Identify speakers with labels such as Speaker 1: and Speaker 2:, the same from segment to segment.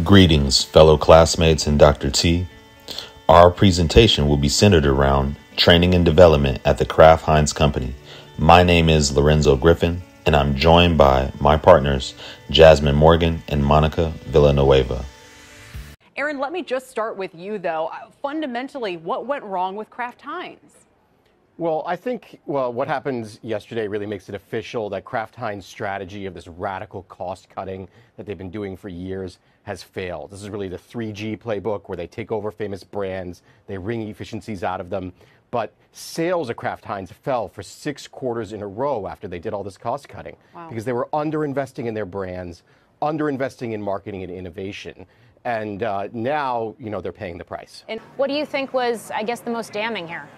Speaker 1: Greetings, fellow classmates and Dr. T. Our presentation will be centered around training and development at the Kraft Heinz Company. My name is Lorenzo Griffin, and I'm joined by my partners, Jasmine Morgan and Monica Villanueva.
Speaker 2: Aaron, let me just start with you, though. Fundamentally, what went wrong with Kraft Heinz?
Speaker 3: Well, I think, what happened yesterday really makes it official that Kraft Heinz strategy of this radical cost cutting that they've been doing for years has failed. This is really the 3G playbook where they take over famous brands, they wring efficiencies out of them. But sales of Kraft Heinz fell for 6 quarters in a row after they did all this cost cutting. Wow. Because they were underinvesting in their brands, underinvesting in marketing and innovation. And now, they're paying the price.
Speaker 4: And what do you think was, I guess, the most damning here?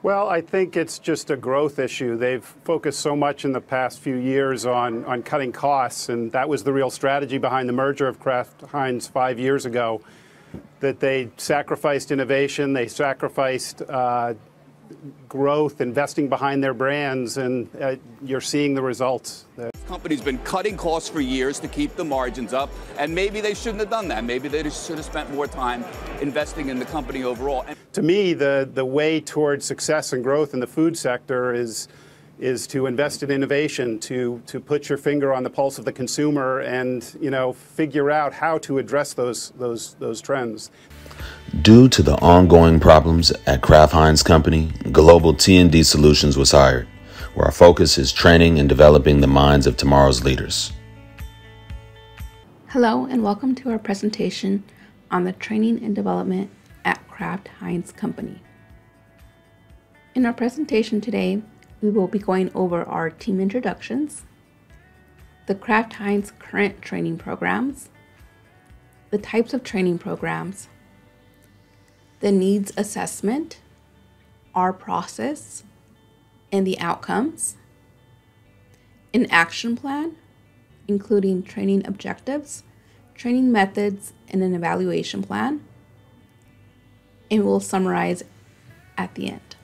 Speaker 5: Well, I think it's just a growth issue. They've focused so much in the past few years on cutting costs, and that was the real strategy behind the merger of Kraft Heinz 5 years ago, that they sacrificed innovation, they sacrificed growth, investing behind their brands, and you're seeing the results.
Speaker 6: The company's been cutting costs for years to keep the margins up, and maybe they shouldn't have done that. Maybe they should have spent more time investing in the company overall.
Speaker 5: To me, the way towards success and growth in the food sector is to invest in innovation, to put your finger on the pulse of the consumer and, figure out how to address those trends.
Speaker 1: Due to the ongoing problems at Kraft Heinz Company, Global T&D Solutions was hired, where our focus is training and developing the minds of tomorrow's leaders.
Speaker 7: Hello and welcome to our presentation on the training and development at Kraft Heinz Company. In our presentation today, we will be going over our team introductions, the Kraft Heinz current training programs, the types of training programs, the needs assessment, our process, and the outcomes, an action plan, including training objectives, training methods, and an evaluation plan, and we'll summarize at the end.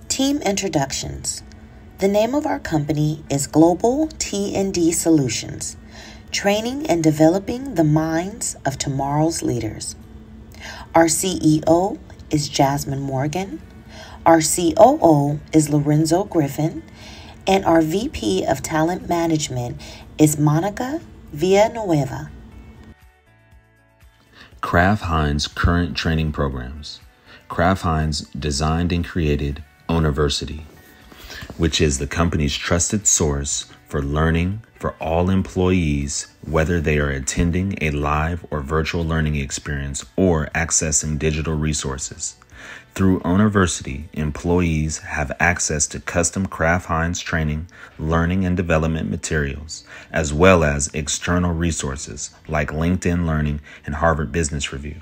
Speaker 8: Team introductions. The name of our company is Global T&D Solutions, training and developing the minds of tomorrow's leaders. Our CEO is Jasmine Morgan, our COO is Lorenzo Griffin, and our VP of Talent Management is Monica Villanueva.
Speaker 1: Kraft Heinz current training programs. Kraft Heinz designed and created Ownerversity, which is the company's trusted source for learning for all employees, whether they are attending a live or virtual learning experience or accessing digital resources. Through Ownerversity, employees have access to custom Kraft Heinz training, learning and development materials, as well as external resources like LinkedIn Learning and Harvard Business Review.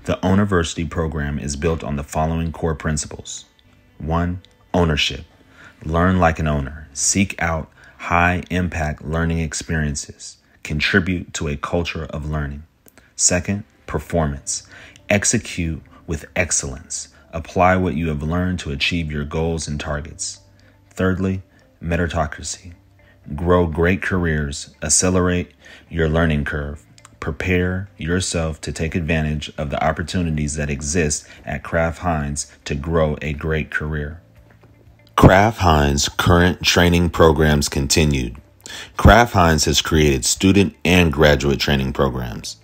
Speaker 1: The Ownerversity program is built on the following core principles. 1. Ownership. Learn like an owner. Seek out high-impact learning experiences. Contribute to a culture of learning. 2. Performance. Execute with excellence. Apply what you have learned to achieve your goals and targets. 3. Meritocracy. Grow great careers. Accelerate your learning curve. Prepare yourself to take advantage of the opportunities that exist at Kraft Heinz to grow a great career. Kraft Heinz current training programs continued. Kraft Heinz has created student and graduate training programs.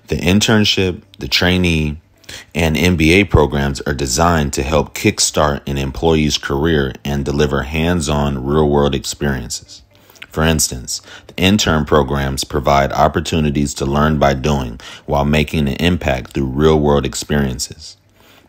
Speaker 1: The internship, the trainee, and MBA programs are designed to help kickstart an employee's career and deliver hands-on real-world experiences. For instance, the intern programs provide opportunities to learn by doing while making an impact through real-world experiences.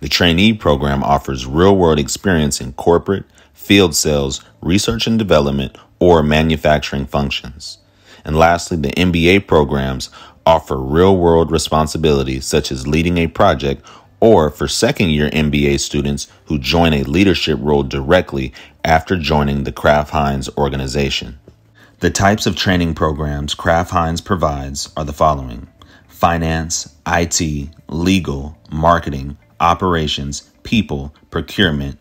Speaker 1: The trainee program offers real-world experience in corporate, field sales, research and development, or manufacturing functions. And lastly, the MBA programs offer real-world responsibilities such as leading a project, or for second-year MBA students who join a leadership role directly after joining the Kraft Heinz organization. The types of training programs Kraft Heinz provides are the following: finance, IT, legal, marketing, operations, people, procurement,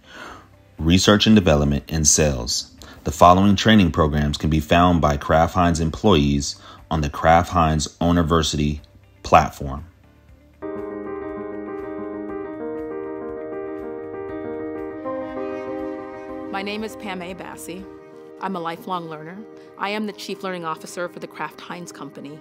Speaker 1: research and development, and sales. The following training programs can be found by Kraft Heinz employees on the Kraft Heinz Ownerversity platform.
Speaker 9: My name is Pam A. Bassi. I'm a lifelong learner. I am the Chief Learning Officer for the Kraft Heinz Company.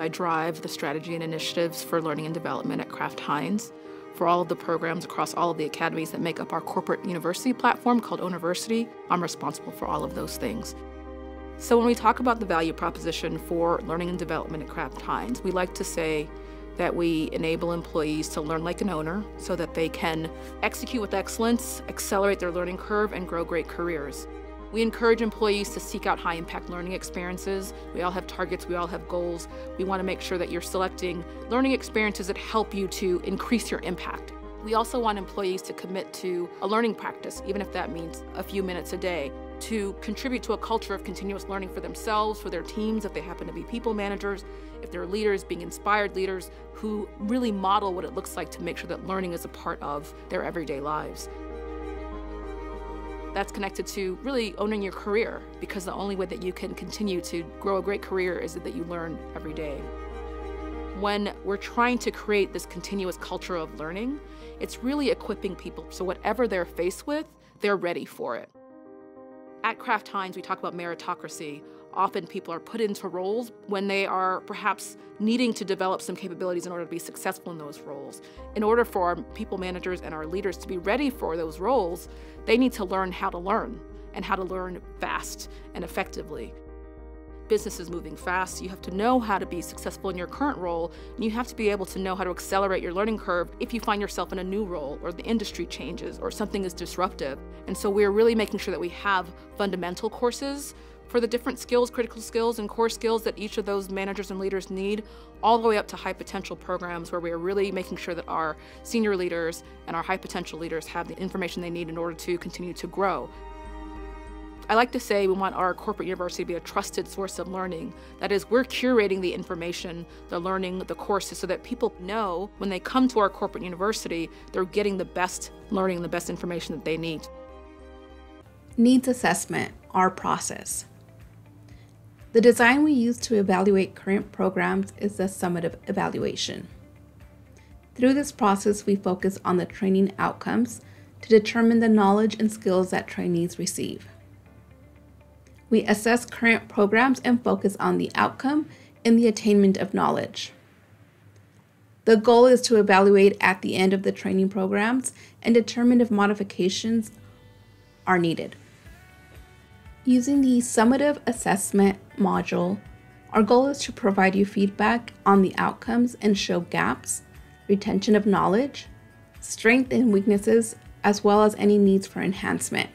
Speaker 9: I drive the strategy and initiatives for learning and development at Kraft Heinz for all of the programs across all of the academies that make up our corporate university platform called Ownerversity. I'm responsible for all of those things. So when we talk about the value proposition for learning and development at Kraft Heinz, we like to say that we enable employees to learn like an owner so that they can execute with excellence, accelerate their learning curve, and grow great careers. We encourage employees to seek out high-impact learning experiences. We all have targets, we all have goals. We want to make sure that you're selecting learning experiences that help you to increase your impact. We also want employees to commit to a learning practice, even if that means a few minutes a day, to contribute to a culture of continuous learning for themselves, for their teams, if they happen to be people managers, if they're leaders, being inspired leaders who really model what it looks like to make sure that learning is a part of their everyday lives. That's connected to really owning your career, because the only way that you can continue to grow a great career is that you learn every day. When we're trying to create this continuous culture of learning, it's really equipping people so whatever they're faced with, they're ready for it. At Kraft Heinz, we talk about meritocracy. Often people are put into roles when they are perhaps needing to develop some capabilities in order to be successful in those roles. In order for our people managers and our leaders to be ready for those roles, they need to learn how to learn, and how to learn fast and effectively. Business is moving fast. You have to know how to be successful in your current role, and you have to be able to know how to accelerate your learning curve if you find yourself in a new role, or the industry changes, or something is disruptive. And so we're really making sure that we have fundamental courses for the different skills, critical skills, and core skills that each of those managers and leaders need, all the way up to high potential programs where we are really making sure that our senior leaders and our high potential leaders have the information they need in order to continue to grow. I like to say we want our corporate university to be a trusted source of learning. That is, we're curating the information, the learning, the courses, so that people know when they come to our corporate university, they're getting the best learning and the best information that they need.
Speaker 7: Needs assessment, our process. The design we use to evaluate current programs is the summative evaluation. Through this process, we focus on the training outcomes to determine the knowledge and skills that trainees receive. We assess current programs and focus on the outcome and the attainment of knowledge. The goal is to evaluate at the end of the training programs and determine if modifications are needed. Using the summative assessment module, our goal is to provide you feedback on the outcomes and show gaps, retention of knowledge, strengths and weaknesses, as well as any needs for enhancement.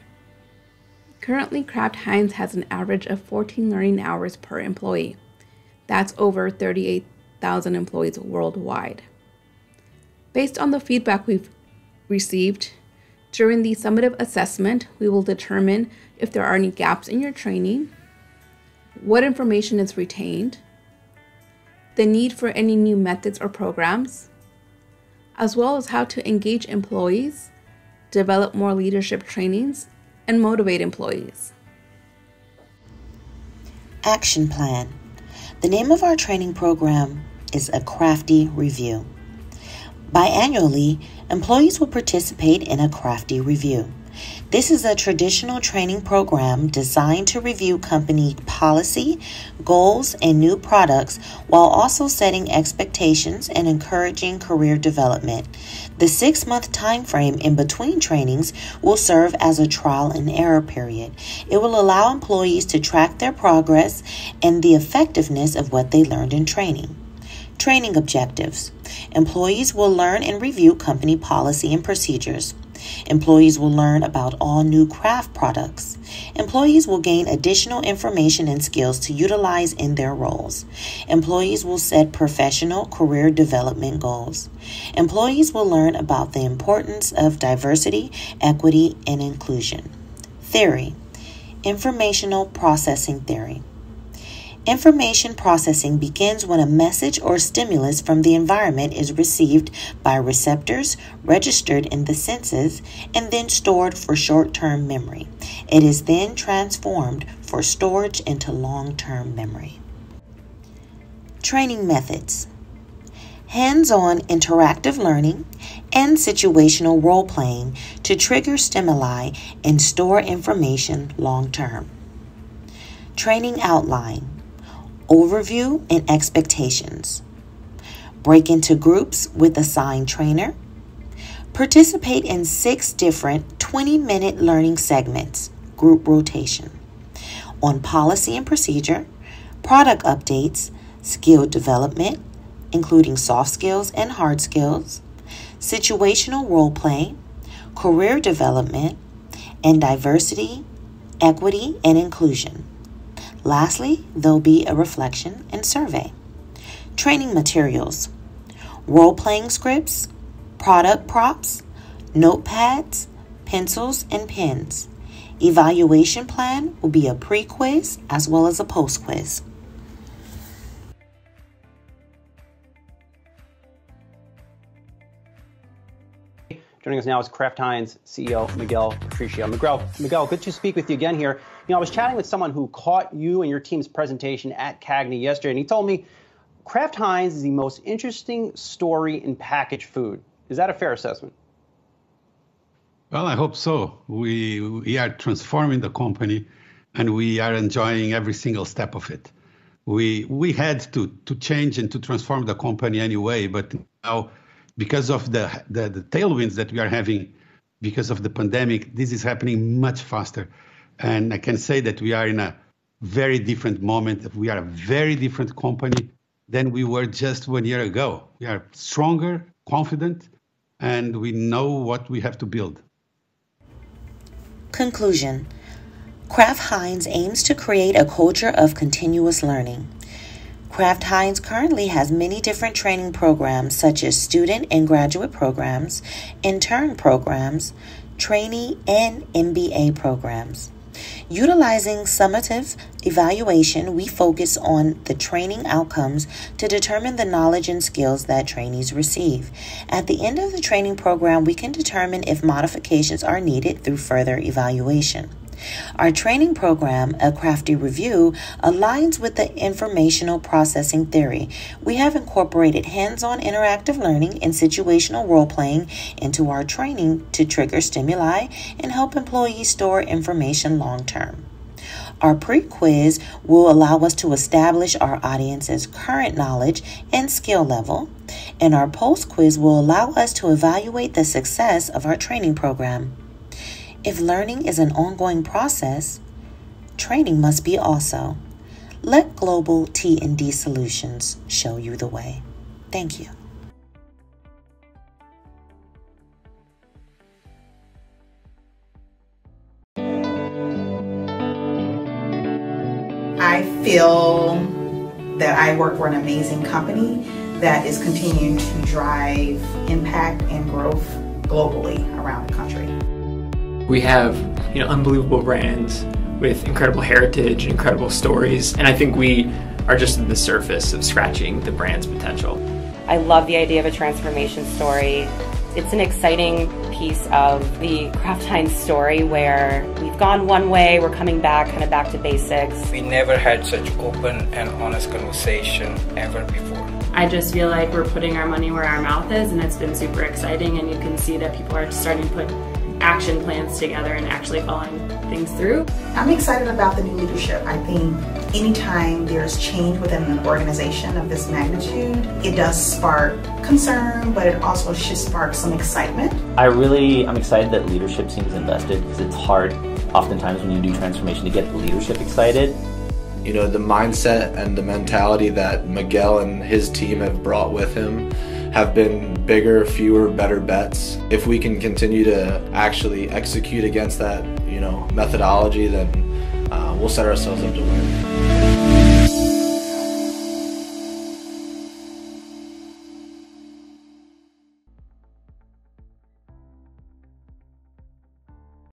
Speaker 7: Currently, Kraft Heinz has an average of 14 learning hours per employee. That's over 38,000 employees worldwide. Based on the feedback we've received, during the summative assessment, we will determine if there are any gaps in your training, what information is retained, the need for any new methods or programs, as well as how to engage employees, develop more leadership trainings, and motivate employees.
Speaker 8: Action Plan. The name of our training program is a Crafty Review. Biannually, employees will participate in a Crafty Review. This is a traditional training program designed to review company policy, goals, and new products while also setting expectations and encouraging career development. The 6-month time frame in between trainings will serve as a trial and error period. It will allow employees to track their progress and the effectiveness of what they learned in training. Training objectives. Employees will learn and review company policy and procedures. Employees will learn about all new Kraft products. Employees will gain additional information and skills to utilize in their roles. Employees will set professional career development goals. Employees will learn about the importance of diversity, equity, and inclusion. Theory. Informational processing theory. Information processing begins when a message or stimulus from the environment is received by receptors registered in the senses and then stored for short-term memory. It is then transformed for storage into long-term memory. Training methods: hands-on interactive learning and situational role-playing to trigger stimuli and store information long-term. Training outline: overview and expectations. Break into groups with assigned trainer. Participate in 6 different 20-minute learning segments, group rotation, on policy and procedure, product updates, skill development, including soft skills and hard skills, situational role play, career development, and diversity, equity, and inclusion. Lastly, there'll be a reflection and survey. Training materials: role-playing scripts, product props, notepads, pencils, and pens. Evaluation plan will be a pre-quiz as well as a post-quiz.
Speaker 10: Joining us now is Kraft Heinz CEO Miguel Patricio. Miguel, good to speak with you again here. You know, I was chatting with someone who caught you and your team's presentation at CAGNY yesterday, and he told me Kraft Heinz is the most interesting story in packaged food. Is that a fair assessment?
Speaker 11: Well, I hope so. We are transforming the company, and we are enjoying every single step of it. We had to change and to transform the company anyway, but now, because of the tailwinds that we are having because of the pandemic, this is happening much faster. And I can say that we are in a very different moment. We are a very different company than we were just 1 year ago. We are stronger, confident, and we know what we have to build.
Speaker 8: Conclusion: Kraft Heinz aims to create a culture of continuous learning. Kraft Heinz currently has many different training programs such as student and graduate programs, intern programs, trainee and MBA programs. Utilizing summative evaluation, we focus on the training outcomes to determine the knowledge and skills that trainees receive. At the end of the training program, we can determine if modifications are needed through further evaluation. Our training program, A Crafty Review, aligns with the informational processing theory. We have incorporated hands-on interactive learning and situational role-playing into our training to trigger stimuli and help employees store information long-term. Our pre-quiz will allow us to establish our audience's current knowledge and skill level, and our post-quiz will allow us to evaluate the success of our training program. If learning is an ongoing process, training must be also. Let Global T&D Solutions show you the way. Thank you.
Speaker 12: I feel that I work for an amazing company that is continuing to drive impact and growth globally around the country.
Speaker 13: We have, unbelievable brands with incredible heritage, incredible stories, and I think we are just at the surface of scratching the brand's potential.
Speaker 14: I love the idea of a transformation story. It's an exciting piece of the Kraft Heinz story where we've gone one way, we're coming back, kind of back to basics.
Speaker 15: We never had such open and honest conversation ever before.
Speaker 16: I just feel like we're putting our money where our mouth is, and it's been super exciting, and you can see that people are starting to put action plans together and actually following things through.
Speaker 12: I'm excited about the new leadership. I think anytime there's change within an organization of this magnitude, it does spark concern, but it also should spark some excitement.
Speaker 17: I'm excited that leadership seems invested, because it's hard oftentimes when you do transformation to get the leadership excited.
Speaker 18: The mindset and the mentality that Miguel and his team have brought with him have been bigger, fewer, better bets. If we can continue to actually execute against that, methodology, then we'll set ourselves up to win.